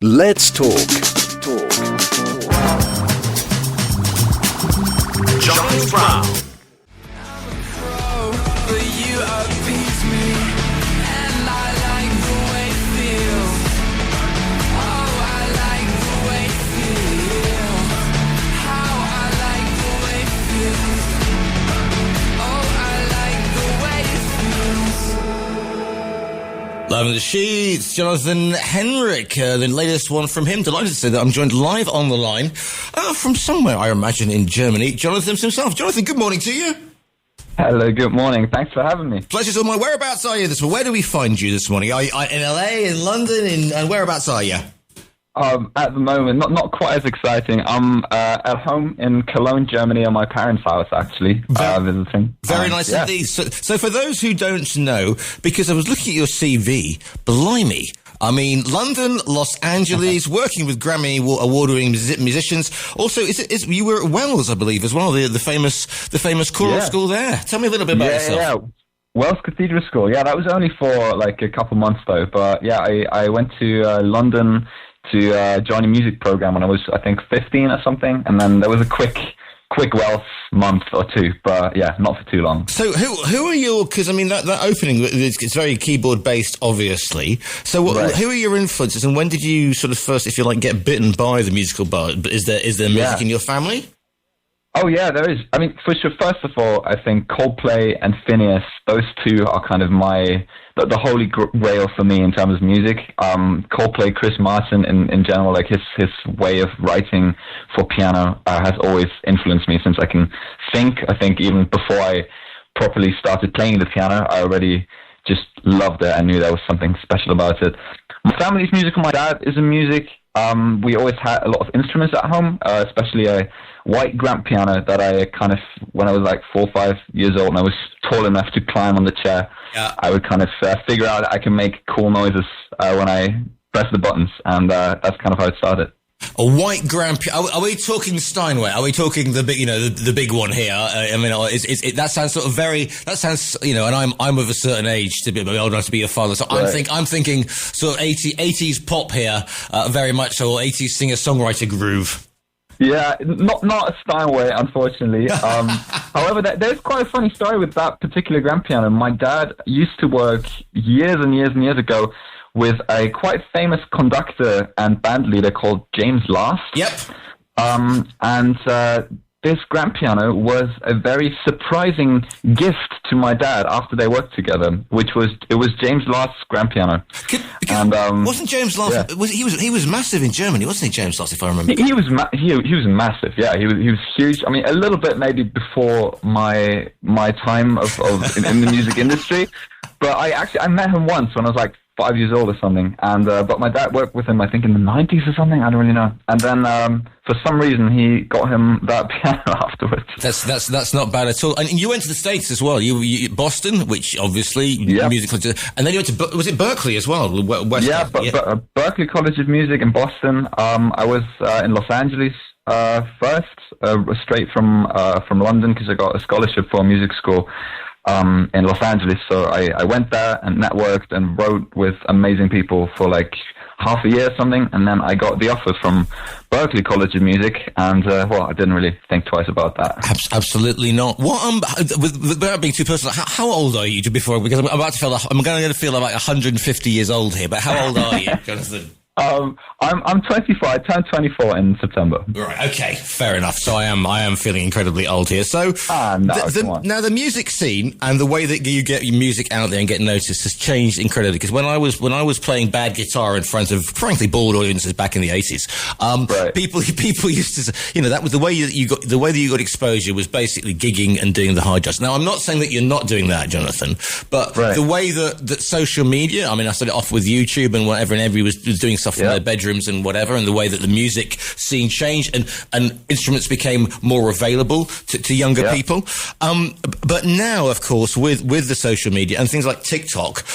Let's talk. Giles Brown. Live in the sheets, Jonathan Henrich, the latest one from him. Delighted to say that I'm joined live on the line from somewhere, I imagine, in Germany. Jonathan himself. Jonathan, good morning to you. Hello, good morning. Thanks for having me. Pleasure's all mine. Whereabouts are you this morning? Where do we find you this morning? Are you in LA, in London, and whereabouts are you? At the moment, not quite as exciting. I'm at home in Cologne, Germany, at my parents' house, actually, visiting. Very nice indeed. So for those who don't know, because I was looking at your CV, blimey, I mean, London, Los Angeles, working with Grammy award-winning musicians. Also, you were at Wells, I believe, as well, the famous choral school there. Tell me a little bit about yourself. Yeah. Wells Cathedral School. Yeah, that was only for like a couple months though. But yeah, I went to London to join a music program when I was, I think, 15 or something, and then there was a quick Wells month or two, but yeah, not for too long. So who are your, because I mean that opening, it's very keyboard based, obviously. So who are your influences, and when did you sort of first, if you like, get bitten by the musical bug? Is there music in your family? Oh yeah, there is. I mean, for sure, first of all, I think Coldplay and Phineas, those two are kind of the holy grail for me in terms of music. Coldplay, Chris Martin in general, like his way of writing for piano has always influenced me since I can think. I think even before I properly started playing the piano, I already just loved it. I knew there was something special about it. My family's musical. My dad is in music. We always had a lot of instruments at home, especially a white grand piano that I kind of, when I was like 4 or 5 years old and I was tall enough to climb on the chair, I would kind of figure out I can make cool noises when I press the buttons, and that's kind of how it started. A white grand piano. Are we talking Steinway? Are we talking the big, the big one here? I mean, that sounds sort of very. That sounds, and I'm of a certain age to be old enough to be your father. So right. I'm thinking sort of 80s pop here, very much so, 80s singer-songwriter groove. Yeah, not a Steinway, unfortunately. However, there's quite a funny story with that particular grand piano. My dad used to work years and years and years ago with a quite famous conductor and band leader called James Last. Yep. And this grand piano was a very surprising gift to my dad after they worked together, it was James Last's grand piano. Wasn't James Last? Yeah. He was massive in Germany, wasn't he, James Last? If I remember, he was massive. Yeah, he was huge. I mean, a little bit maybe before my time in the music industry, but I met him once when I was like 5 years old or something, and but my dad worked with him, I think, in the 90s or something. I don't really know. And then for some reason he got him that piano afterwards. That's not bad at all. And you went to the States as well. You Boston, which obviously music, and then you went to was it Berkeley as well? Berkeley College of Music in Boston. I was in Los Angeles first, straight from London, because I got a scholarship for a music school in Los Angeles. So I went there and networked and wrote with amazing people for like half a year or something, and then I got the offer from Berkeley College of Music, and I didn't really think twice about that. Absolutely not. Without being too personal, how old are you? Because I'm going to feel like 150 years old here. But how old are you, Jonathan? I'm 24. I turned 24 in September. Right. Okay. Fair enough. So I am feeling incredibly old here. So now the music scene and the way that you get your music out there and get noticed has changed incredibly. Because when I was playing bad guitar in front of, frankly, bored audiences back in the 80s, people used to, that was the way that you got exposure was basically gigging and doing the hard jazz. Now I'm not saying that you're not doing that, Jonathan, but the way that social media, I mean, I started off with YouTube and whatever, and everybody was doing stuff from their bedrooms and whatever, and the way that the music scene changed and instruments became more available to younger people. But now, of course, with the social media and things like TikTok,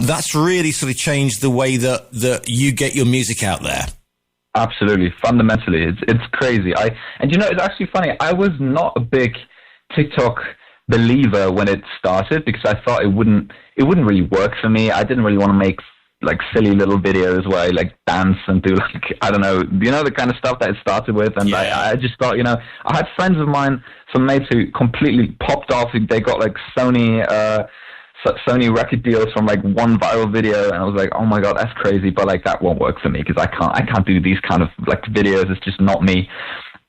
that's really sort of changed the way that you get your music out there. Absolutely, fundamentally, it's crazy. It's actually funny. I was not a big TikTok believer when it started, because I thought it wouldn't really work for me. I didn't really want to make like silly little videos where I like dance and do like, I don't know, the kind of stuff that it started with. And I just thought, I had friends of mine, some mates who completely popped off. They got like Sony record deals from like one viral video, and I was like, oh my god, that's crazy. But like that won't work for me because I can't do these kind of like videos. It's just not me.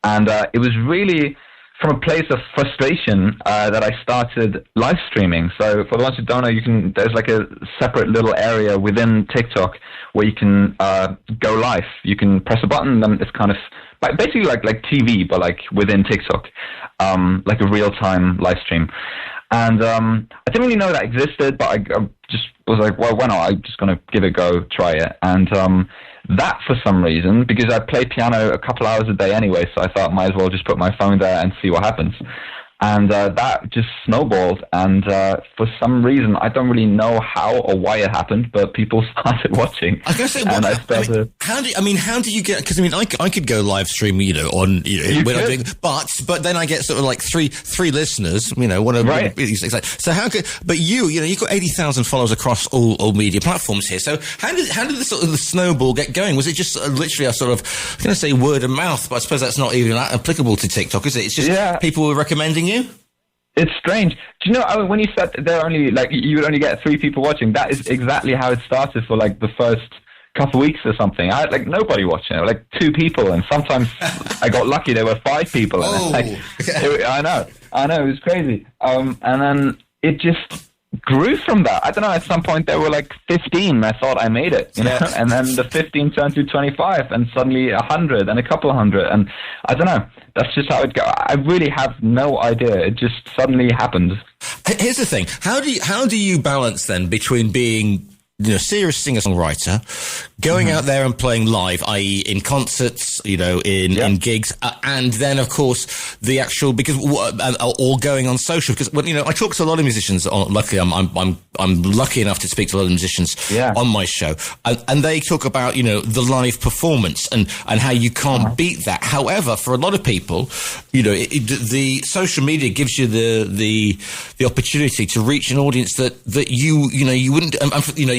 And it was really from a place of frustration that I started live streaming. So for the ones who don't know, there's like a separate little area within TikTok where you can go live. You can press a button, and it's kind of basically like TV, but like within TikTok, like a real-time live stream. And I didn't really know that existed, but I just was like, well, why not? I'm just going to give it a go, try it. And that, for some reason, because I play piano a couple hours a day anyway, so I thought might as well just put my phone there and see what happens. And that just snowballed, and for some reason, I don't really know how or why it happened, but people started watching. I was going to say, how do you get? Because I could go live stream, on when I'm doing, but then I get sort of like three listeners, right. So how could? But you've got 80,000 followers across all media platforms here. So how did the sort of the snowball get going? Was it just literally a sort of, I'm going to say word of mouth, but I suppose that's not even applicable to TikTok, is it? It's just people were recommending you. It's strange. Do you know, when you said there only, like, you would only get 3 people watching, that is exactly how it started for, like, the first couple of weeks or something. I had, like, nobody watching. Like, 2 people, and sometimes I got lucky, there were 5 people. And I know, it was crazy. And then it just grew from that. I don't know, at some point there were, like, 15. I thought I made it, you know? And then the 15 turned to 25, and suddenly 100, and a couple of hundred, and I don't know. That's just how it goes. I really have no idea. It just suddenly happened. Here's the thing. How do you balance then between being serious singer-songwriter, going out there and playing live, i.e. in concerts, in gigs, and then, of course, the actual, or going on social, because, I talk to a lot of musicians, luckily, I'm lucky enough to speak to a lot of musicians on my show, and they talk about, the live performance and how you can't beat that. However, for a lot of people, the social media gives you the opportunity to reach an audience that you wouldn't,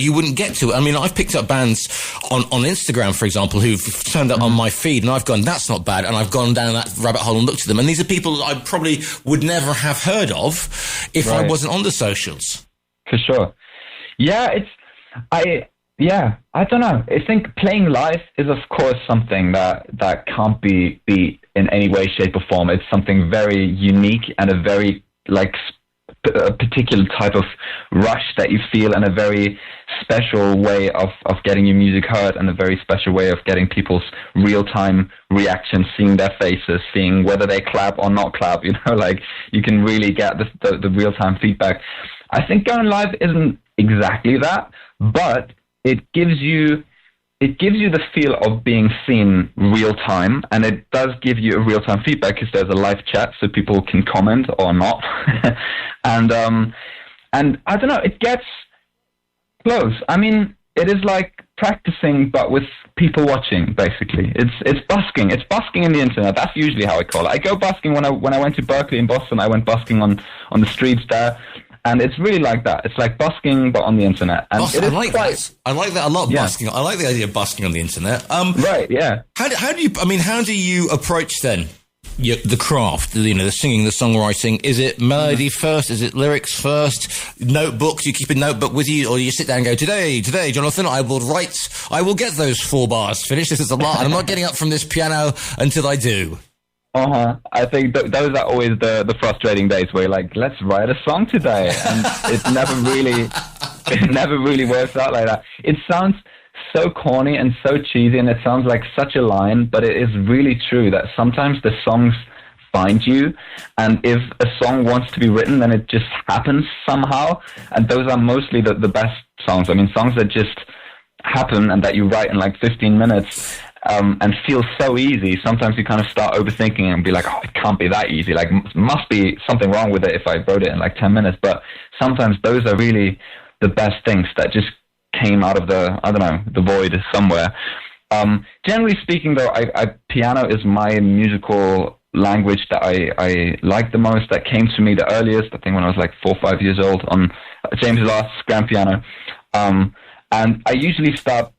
you wouldn't get to. I mean, I've picked up bands on Instagram, for example, who've turned up on my feed, and I've gone, that's not bad, and I've gone down that rabbit hole and looked at them. And these are people that I probably would never have heard of if I wasn't on the socials. For sure. Yeah, I don't know. I think playing live is, of course, something that can't be beat in any way, shape, or form. It's something very unique and a very, a particular type of rush that you feel, and a very special way of getting your music heard, and a very special way of getting people's real-time reactions, seeing their faces, seeing whether they clap or not clap, you can really get the real-time feedback. I think going live isn't exactly that, but it gives you the feel of being seen real time, and it does give you a real time feedback because there's a live chat, so people can comment or not. and I don't know, it gets close. I mean, it is like practicing, but with people watching. Basically, it's busking. It's busking in the internet. That's usually how I call it. I go busking when I went to Berkeley in Boston. I went busking on the streets there. And it's really like that. It's like busking, but on the internet. And I like that. I like that a lot. Busking. I like the idea of busking on the internet. Right. Yeah. How do you approach then the craft? The singing, the songwriting. Is it melody first? Is it lyrics first? Notebook? Do you keep a notebook with you, or do you sit down and go, today, Jonathan, I will get those 4 bars finished. This is a lot, and I'm not getting up from this piano until I do. I think those are always the frustrating days where you're like, let's write a song today, and it never really works out like that. It sounds so corny and so cheesy, and it sounds like such a line, but it is really true that sometimes the songs find you, and if a song wants to be written, then it just happens somehow, and those are mostly the best songs. I mean, songs that just happen and that you write in like 15 minutes. And feel so easy. Sometimes you kind of start overthinking and be like, oh, it can't be that easy. Like, must be something wrong with it if I wrote it in like 10 minutes. But sometimes those are really the best things that just came out of the void somewhere. Generally speaking, though, piano is my musical language that I like the most, that came to me the earliest, I think when I was like 4 or 5 years old on James Last's grand piano. And I usually start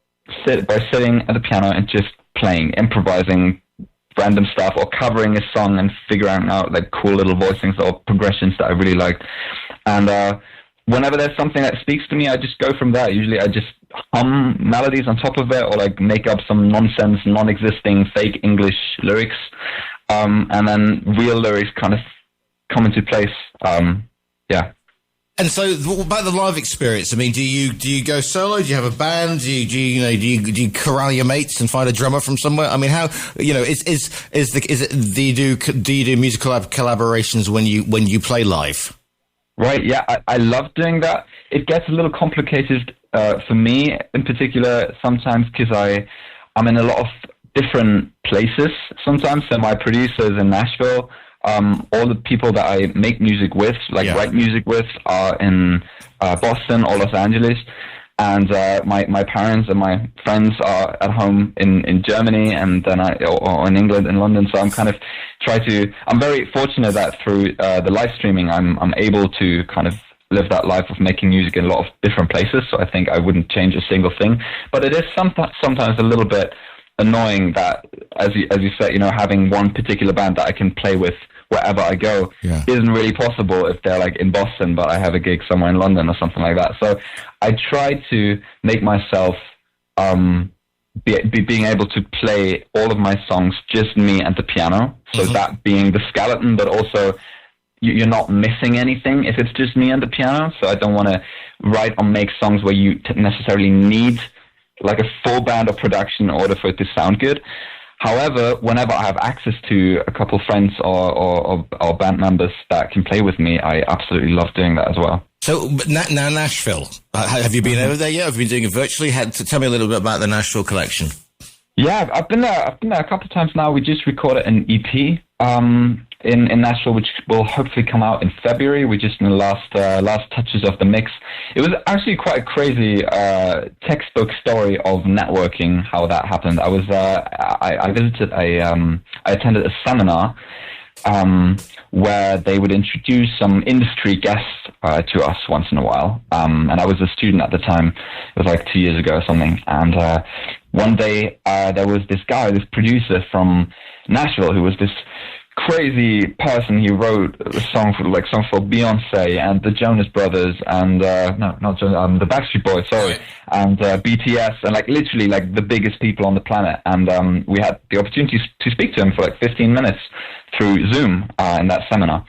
by sitting at the piano and just playing, improvising random stuff, or covering a song and figuring out like cool little voicings or progressions that I really liked. And whenever there's something that speaks to me, I just go from there. Usually I just hum melodies on top of it, or like make up some nonsense, non-existing fake English lyrics, and then real lyrics kind of come into place. Yeah. And so, about the live experience, I mean, do you go solo? Do you have a band? Do you corral your mates and find a drummer from somewhere? I mean, how, you know, do you do musical collaborations when you play live? Right. Yeah, I love doing that. It gets a little complicated for me in particular sometimes, because I'm in a lot of different places sometimes. So my producers in Nashville. All the people that I make music with, write music with, are in Boston or Los Angeles, and my parents and my friends are at home in Germany, and then or in England, in London. So I'm kind of I'm very fortunate that through the live streaming, I'm able to kind of live that life of making music in a lot of different places. So I think I wouldn't change a single thing, but it is sometimes a little bit annoying that, as you said, you know, having one particular band that I can play with wherever I go isn't really possible if they're like in Boston, but I have a gig somewhere in London or something like that. So I try to make myself being able to play all of my songs just me and the piano. So that being the skeleton, but also you're not missing anything if it's just me and the piano. So I don't want to write or make songs where you necessarily need like a full band of production in order for it to sound good. However, whenever I have access to a couple friends or band members that can play with me, I absolutely love doing that as well. So now Nashville, have you been over there yet? Have you been doing it virtually? Tell me a little bit about the Nashville collection. Yeah, I've been there a couple of times now. We just recorded an EP in Nashville, which will hopefully come out in February. We're just in the last touches of the mix. It was actually quite a crazy textbook story of networking, how that happened. I was I visited I attended a seminar where they would introduce some industry guests to us once in a while. And I was a student at the time. It was like 2 years ago or something. And one day there was this producer from Nashville, who was this crazy person. He wrote songs for Beyonce and the Jonas Brothers and the Backstreet Boys, and BTS, and like literally like the biggest people on the planet. And we had the opportunity to speak to him for like 15 minutes through Zoom in that seminar.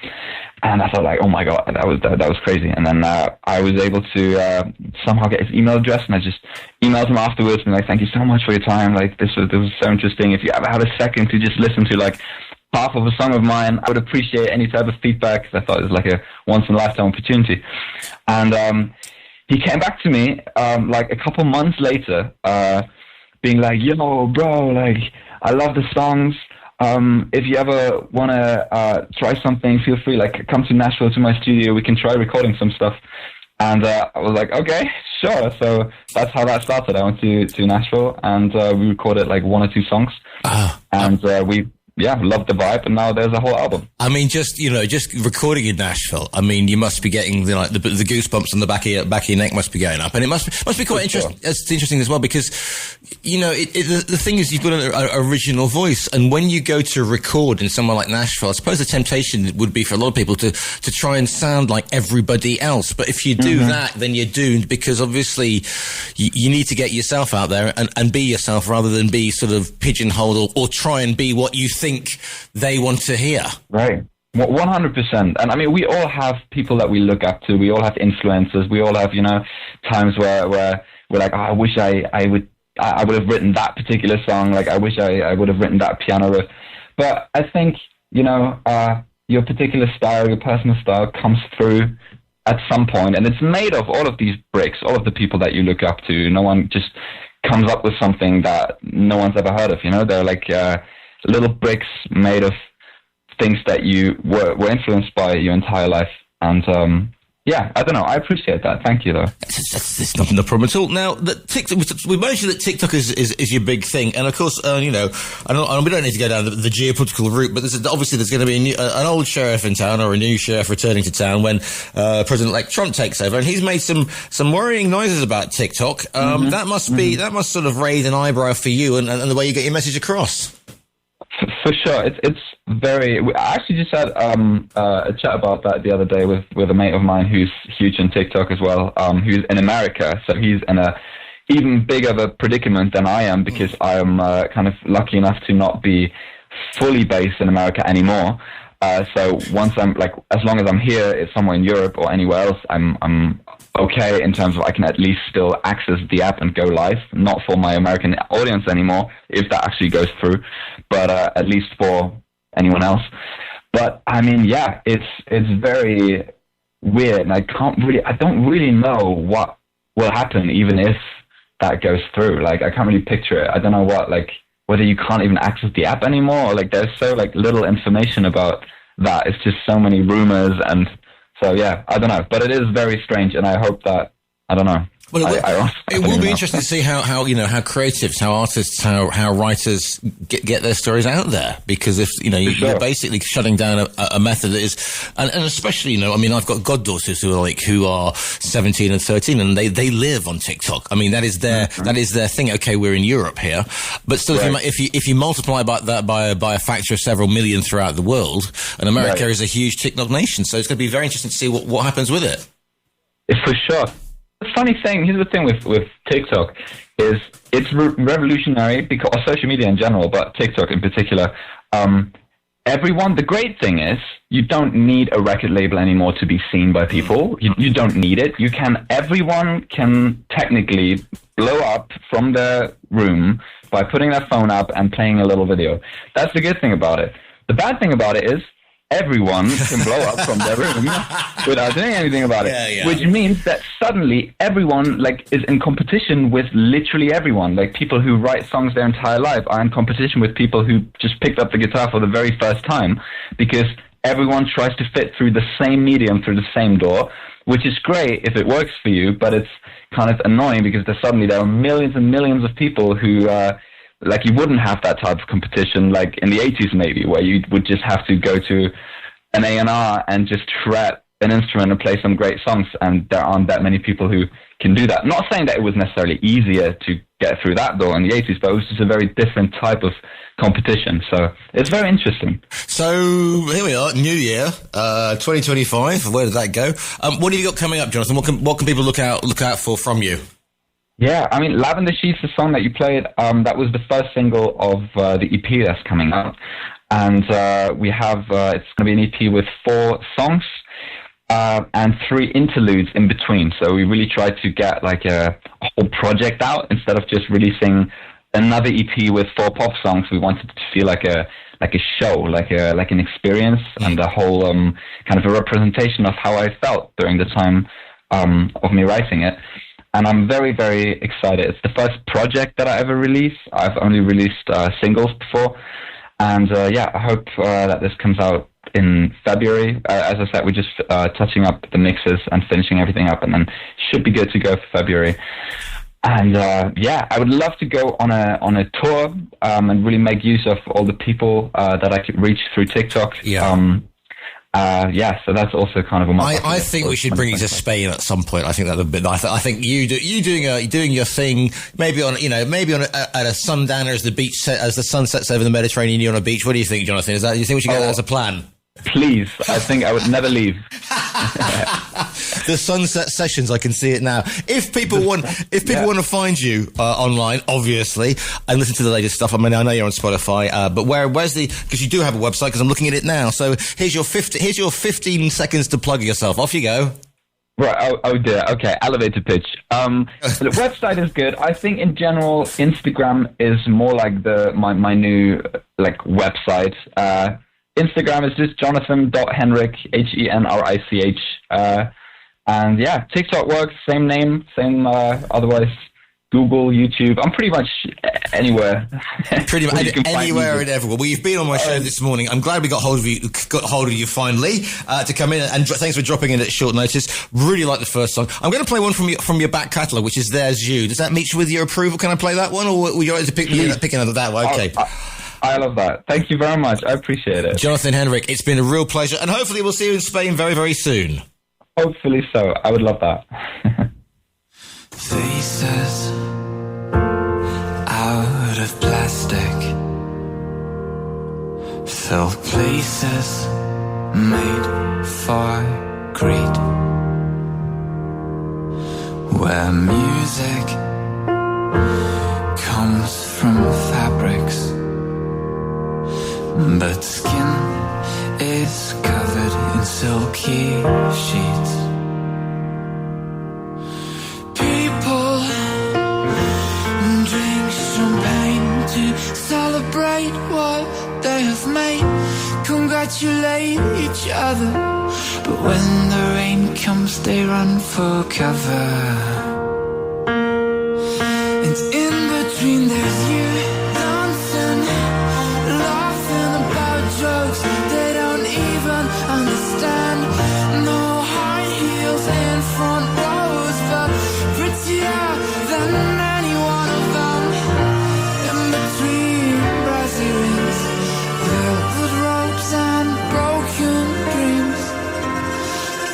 And I thought, like, oh my god, that was crazy. And then I was able to somehow get his email address, and I just emailed him afterwards and like, thank you so much for your time. Like, this was so interesting. If you ever had a second to just listen to like half of a song of mine, I would appreciate any type of feedback, because I thought it was like a once in a lifetime opportunity. And he came back to me like a couple months later, being like, yo, bro, like, I love the songs. If you ever want to try something, feel free, like, come to Nashville to my studio. We can try recording some stuff. And I was like, okay, sure. So that's how that started. I went to Nashville, and we recorded like 1 or 2 songs. And we loved the vibe, and now there's a whole album. I mean, just recording in Nashville, I mean, you must be getting the goosebumps on the back of your neck must be going up, and it must be quite interesting. Sure. It's interesting as well, because, you know, the thing is, you've got an original voice, and when you go to record in somewhere like Nashville, I suppose the temptation would be for a lot of people to try and sound like everybody else. But if you do that, then you're doomed, because obviously you need to get yourself out there and be yourself, rather than be sort of pigeonholed or try and be what you think they want to hear. Right. 100%. And I mean, we all have people that we look up to. We all have influences. We all have, you know, times where we're like, oh, I wish I would have written that particular song. Like, I wish I would have written that piano riff. But I think, you know, your particular style, your personal style comes through at some point, and it's made of all of these bricks, all of the people that you look up to. No one just comes up with something that no one's ever heard of, you know? They're like little bricks made of things that you were influenced by your entire life. And Yeah, I don't know. I appreciate that. Thank you, though. It's not no problem at all. Now, TikTok, we mentioned that TikTok is your big thing, and of course, we don't need to go down the geopolitical route, but obviously there's going to be an old sheriff in town or a new sheriff returning to town when President-elect Trump takes over, and he's made some worrying noises about TikTok. That must sort of raise an eyebrow for you and the way you get your message across. For sure, it's very. I actually just had a chat about that the other day with a mate of mine who's huge on TikTok as well. Who's in America, so he's in a even bigger of a predicament than I am because I am kind of lucky enough to not be fully based in America anymore. So once I'm as long as I'm here, it's somewhere in Europe or anywhere else, I'm okay in terms of I can at least still access the app and go live. Not for my American audience anymore, if that actually goes through, but at least for anyone else. But I mean, yeah, it's very weird, and I don't really know what will happen even if that goes through. I can't really picture it. I don't know whether you can't even access the app anymore, or there's so little information about that. It's just so many rumors, and so yeah, I don't know. But it is very strange, and I hope that, I don't know. Well, it will be interesting to see how creatives, how artists, how writers get their stories out there. Because if you're basically shutting down a method that is, and especially I've got goddaughters who are 17 and 13, and they live on TikTok. I mean, that is their thing. Okay, we're in Europe here, but still, right. if you multiply that by a factor of several million throughout the world, and America is a huge TikTok nation, so it's going to be very interesting to see what happens with it. For sure. The funny thing, here's the thing with TikTok, is it's revolutionary because of social media in general, but TikTok in particular. The great thing is you don't need a record label anymore to be seen by people. You don't need it. Everyone can technically blow up from their room by putting their phone up and playing a little video. That's the good thing about it. The bad thing about it is everyone can blow up from their room without doing anything about it, which means that suddenly everyone is in competition with literally everyone. People who write songs their entire life are in competition with people who just picked up the guitar for the very first time, because everyone tries to fit through the same medium, through the same door, which is great if it works for you, but it's kind of annoying because there are millions and millions of people who you wouldn't have that type of competition in the 80s maybe, where you would just have to go to an A&R and just shred an instrument and play some great songs, and there aren't that many people who can do that. Not saying that it was necessarily easier to get through that door in the 80s, but it was just a very different type of competition. So it's very interesting. So here we are, New Year, 2025. Where did that go? What have you got coming up, Jonathan? What can people look out for from you? Yeah, I mean, Lavender Sheets, the song that you played, that was the first single of the EP that's coming out. And we have, it's going to be an EP with 4 songs and 3 interludes in between. So we really tried to get a whole project out instead of just releasing another EP with 4 pop songs. We wanted to feel like a show, like an experience, and a whole kind of a representation of how I felt during the time of me writing it. And I'm very, very excited. It's the first project that I ever released. I've only released singles before. And I hope that this comes out in February. As I said, we're just touching up the mixes and finishing everything up, and then should be good to go for February. And I would love to go on a tour and really make use of all the people that I could reach through TikTok. Yeah. So that's also kind of I think we should bring you to Spain at some point. I think that would be nice. I think you doing your thing, maybe on at a sundowner as the sun sets over the Mediterranean. You're on a beach. What do you think, Jonathan? Do you think we should get that as a plan? Please, I think I would never leave. The sunset sessions, I can see it now. If people want to find you online, obviously, and listen to the latest stuff. I mean, I know you're on Spotify, but where's because you do have a website? Because I'm looking at it now. So here's your 15 seconds to plug yourself. Off you go. Right. Oh dear. Okay. Elevator pitch. The website is good. I think in general, Instagram is more like my new website. Instagram is just Jonathan.Henrich, Henrich. And TikTok works, same name, same, otherwise, Google, YouTube. I'm pretty much anywhere. Pretty much anywhere and everywhere. Well, you've been on my show this morning. I'm glad we got hold of you finally to come in, and thanks for dropping in at short notice. Really like the first song. I'm going to play one from your back catalogue, which is "There's You." Does that meet you with your approval? Can I play that one, or were you right to pick another that one? Okay. I love that. Thank you very much. I appreciate it. Jonathan Henrich, it's been a real pleasure, and hopefully we'll see you in Spain very, very soon. Hopefully so. I would love that. Faces out of plastic, fill places made for greed, where music comes from fabrics, but skin is covered in silky sheets. People drink champagne to celebrate what they have made, congratulate each other, but when the rain comes they run for cover. And in between there's you, dancing, laughing about jokes they don't even understand. No high heels in front rows, but prettier than any one of them. In between brassy rings, velvet ropes and broken dreams,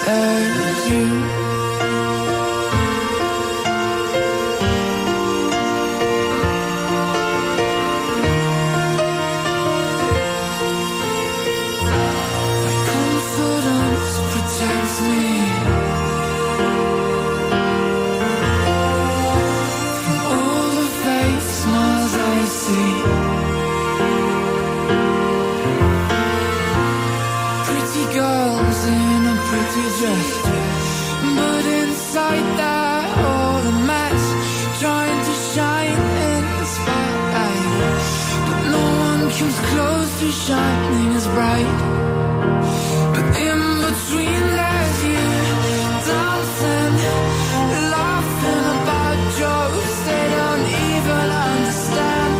there's you. But inside that all a mess, trying to shine in the spotlight, but no one comes close to shining as bright. But in between there's you, dancing, laughing about jokes they don't even understand.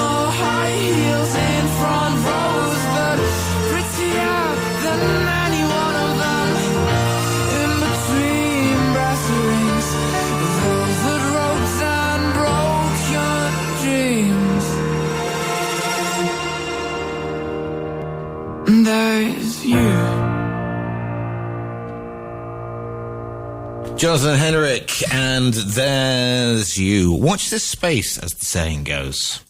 No high heels in front rows, but prettier than any one of them. There's you. Jonathan Henrich, and there's you. Watch this space, as the saying goes.